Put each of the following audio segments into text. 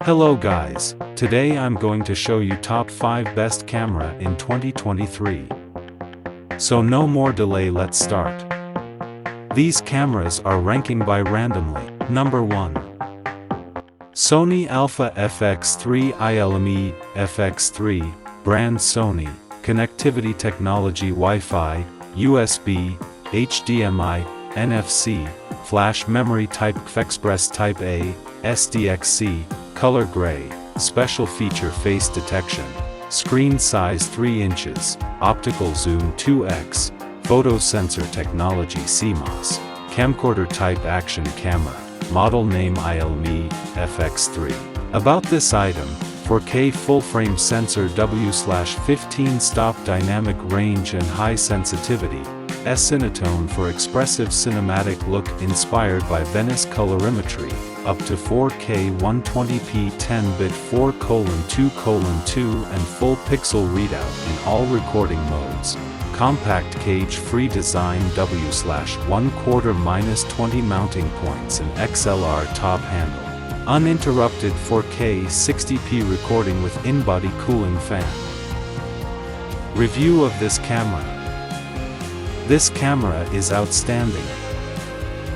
Hello guys, today I'm going to show you top 5 best camera in 2023. So no more delay, let's start. These cameras are ranking by randomly. Number 1. Sony Alpha FX3 LUMIX FX3, brand Sony, connectivity technology Wi-Fi, USB, HDMI, NFC, flash memory type Express Type A, SDXC, color gray, special feature face detection, screen size 3 inches, optical zoom 2x, photo sensor technology CMOS, camcorder type action camera, model name LUMIX FX3. About this item: 4K full-frame sensor W/15 stop dynamic range and high sensitivity, S-Cinetone for expressive cinematic look inspired by Venice colorimetry, up to 4K 120p 10-bit 4:2:2 and full pixel readout in all recording modes, compact cage-free design W/1/4-20 mounting points and XLR top handle, uninterrupted 4K 60p recording with in-body cooling fan. Review of this camera. This camera is outstanding.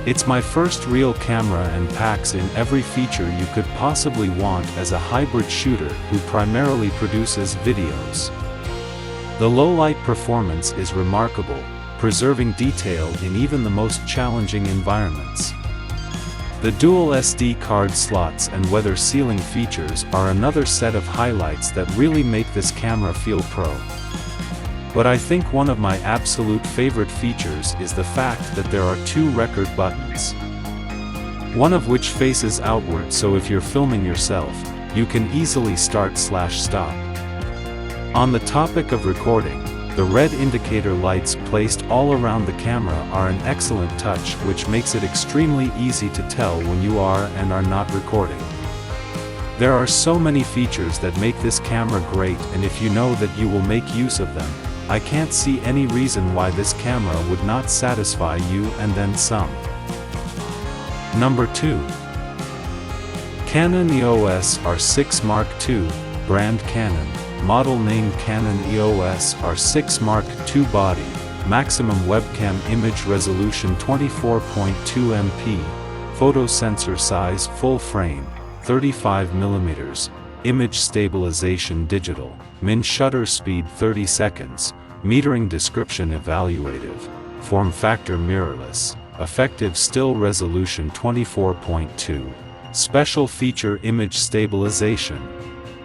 It's my first real camera and packs in every feature you could possibly want as a hybrid shooter who primarily produces videos. The low-light performance is remarkable, preserving detail in even the most challenging environments. The dual SD card slots and weather sealing features are another set of highlights that really make this camera feel pro. But I think one of my absolute favorite features is the fact that there are 2 record buttons. One of which faces outward, so if you're filming yourself, you can easily start/stop. On the topic of recording, the red indicator lights placed all around the camera are an excellent touch, which makes it extremely easy to tell when you are and are not recording. There are so many features that make this camera great, and if you know that you will make use of them, I can't see any reason why this camera would not satisfy you and then some. Number 2. Canon EOS R6 Mark II, brand Canon, model name Canon EOS R6 Mark II body, maximum webcam image resolution 24.2 MP, photo sensor size full frame, 35mm, image stabilization digital, min shutter speed 30 seconds, metering description evaluative, form factor mirrorless, effective still resolution 24.2, special feature image stabilization.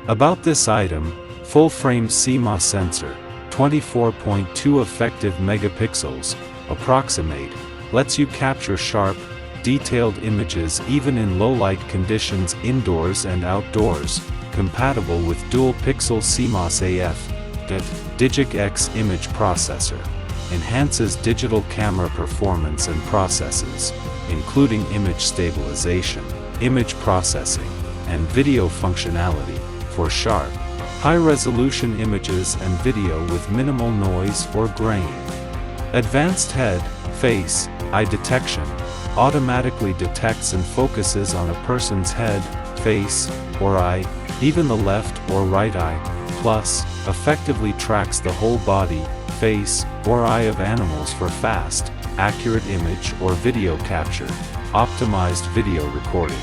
About this item: full frame CMOS sensor, 24.2 effective megapixels, approximate, lets you capture sharp, detailed images even in low light conditions indoors and outdoors, compatible with dual pixel CMOS AF, Digic X image processor, enhances digital camera performance and processes, including image stabilization, image processing, and video functionality, for sharp, high-resolution images and video with minimal noise or grain. Advanced head, face, eye detection, automatically detects and focuses on a person's head, face, or eye, even the left or right eye, plus, effectively tracks the whole body, face, or eye of animals for fast, accurate image or video capture, optimized video recording.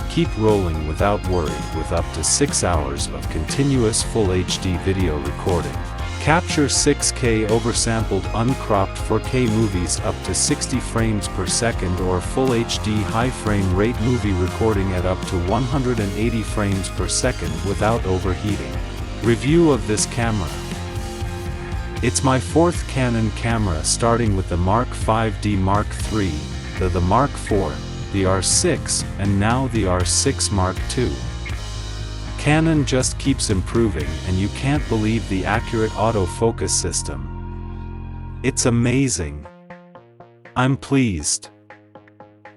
Keep rolling without worry with up to 6 hours of continuous full HD video recording. Capture 6K oversampled uncropped 4K movies up to 60 frames per second or full HD high frame rate movie recording at up to 180 frames per second without overheating. Review of this camera. It's my 4th Canon camera, starting with the Mark V-D Mark III, the Mark IV, the R6, and now the R6 Mark II. Canon just keeps improving, and you can't believe the accurate autofocus system. It's amazing. I'm pleased.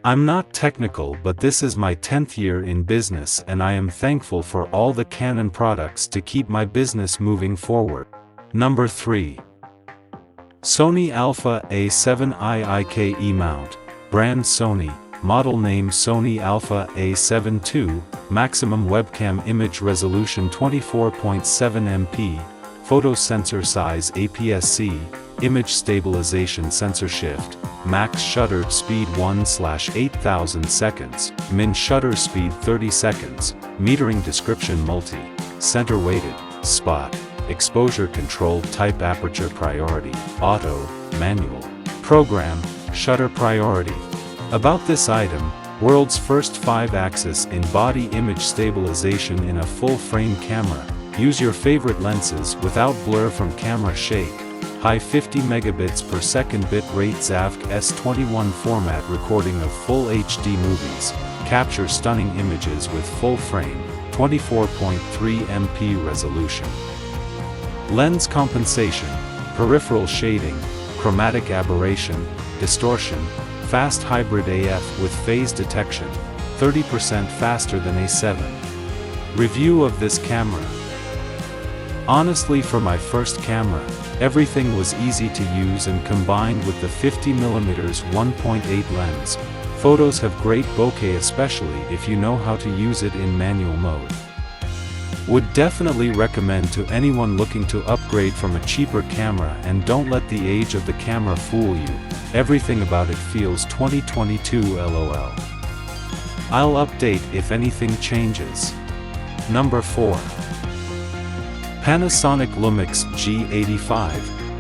I'm not technical, but this is my 10th year in business and I am thankful for all the Canon products to keep my business moving forward. Number 3. Sony Alpha A7 IIKE mount, brand Sony, model name Sony Alpha A7 II, maximum webcam image resolution 24.7 MP, photo sensor size APS-C, image stabilization sensor shift, max shutter speed 1/8000 seconds, min shutter speed 30 seconds, metering description multi, center weighted, spot, exposure control type aperture priority, auto, manual, program, shutter priority. About this item, world's first 5-axis in-body image stabilization in a full-frame camera. Use your favorite lenses without blur from camera shake. High 50 megabits per second bit rate ZAVC S21 format recording of full HD movies. Capture stunning images with full frame, 24.3 MP resolution. Lens compensation, peripheral shading, chromatic aberration, distortion, fast hybrid AF with phase detection, 30% faster than A7. Review of this camera. Honestly, for my first camera, everything was easy to use, and combined with the 50mm 1.8 lens, photos have great bokeh, especially if you know how to use it in manual mode. Would definitely recommend to anyone looking to upgrade from a cheaper camera, and don't let the age of the camera fool you. Everything about it feels 2022 LOL. I'll update if anything changes. Number 4. Panasonic LUMIX G85,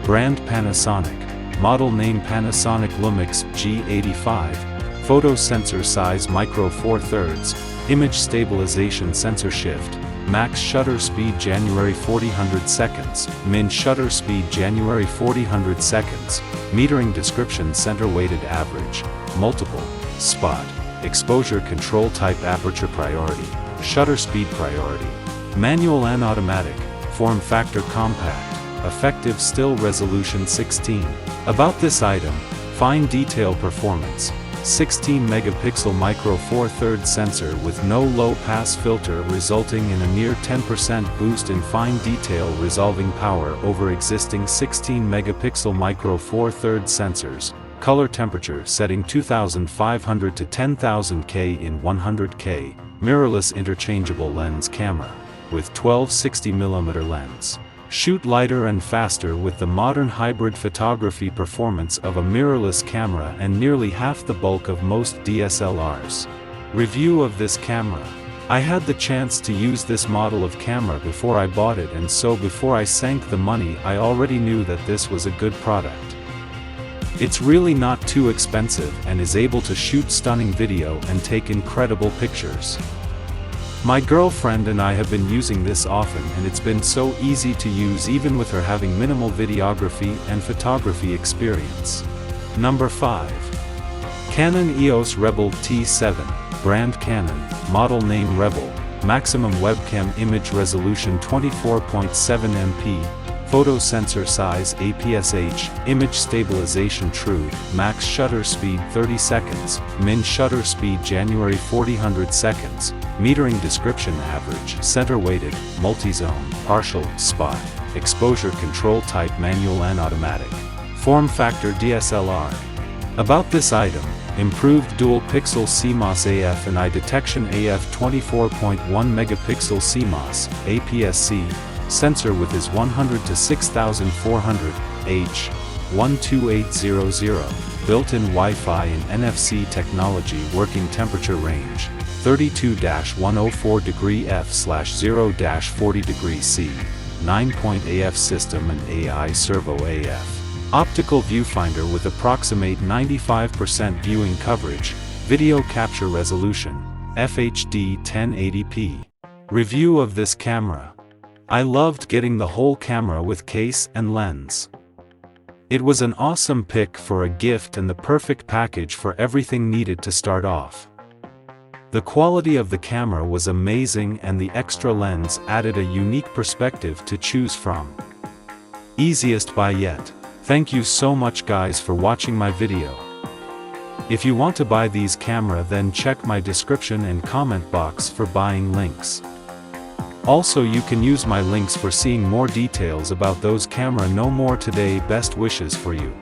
brand Panasonic, model name Panasonic LUMIX G85, photo sensor size micro 4/3, image stabilization sensor shift, max shutter speed January 4000 seconds, min shutter speed January 4000 seconds, metering description center weighted average, multiple, spot, exposure control type aperture priority, shutter speed priority, manual and automatic, form factor compact, effective still resolution 16. About this item, fine detail performance, 16 megapixel micro 4/3 sensor with no low pass filter, resulting in a near 10% boost in fine detail resolving power over existing 16 megapixel micro 4/3 sensors, color temperature setting 2500 to 10000K in 100K, mirrorless interchangeable lens camera, with 12-60mm lens. Shoot lighter and faster with the modern hybrid photography performance of a mirrorless camera and nearly half the bulk of most DSLRs. Review of this camera. I had the chance to use this model of camera before I bought it, and so before I sank the money I already knew that this was a good product. It's really not too expensive and is able to shoot stunning video and take incredible pictures. My girlfriend and I have been using this often, and it's been so easy to use even with her having minimal videography and photography experience. Number 5. Canon EOS Rebel T7, brand Canon, model name Rebel, maximum webcam image resolution 24.7 MP, photo sensor size APS-H, image stabilization true, max shutter speed 30 seconds, min shutter speed January 4000 seconds, metering description average, center weighted, multi-zone, partial, spot, exposure control type manual and automatic, form factor DSLR. About this item, improved dual pixel CMOS AF and eye detection AF 24.1 megapixel CMOS, APS-C, sensor with his 100 to 6400 H 12800, built-in Wi-Fi and NFC technology, working temperature range 32-104 degree F/0-40 degree C, 9-point AF system and AI servo AF. Optical viewfinder with approximate 95% viewing coverage, video capture resolution, FHD 1080p. Review of this camera. I loved getting the whole camera with case and lens. It was an awesome pick for a gift and the perfect package for everything needed to start off. The quality of the camera was amazing, and the extra lens added a unique perspective to choose from. Easiest buy yet. Thank you so much guys for watching my video. If you want to buy these camera, then check my description and comment box for buying links. Also, you can use my links for seeing more details about those camera. No more today. Best wishes for you.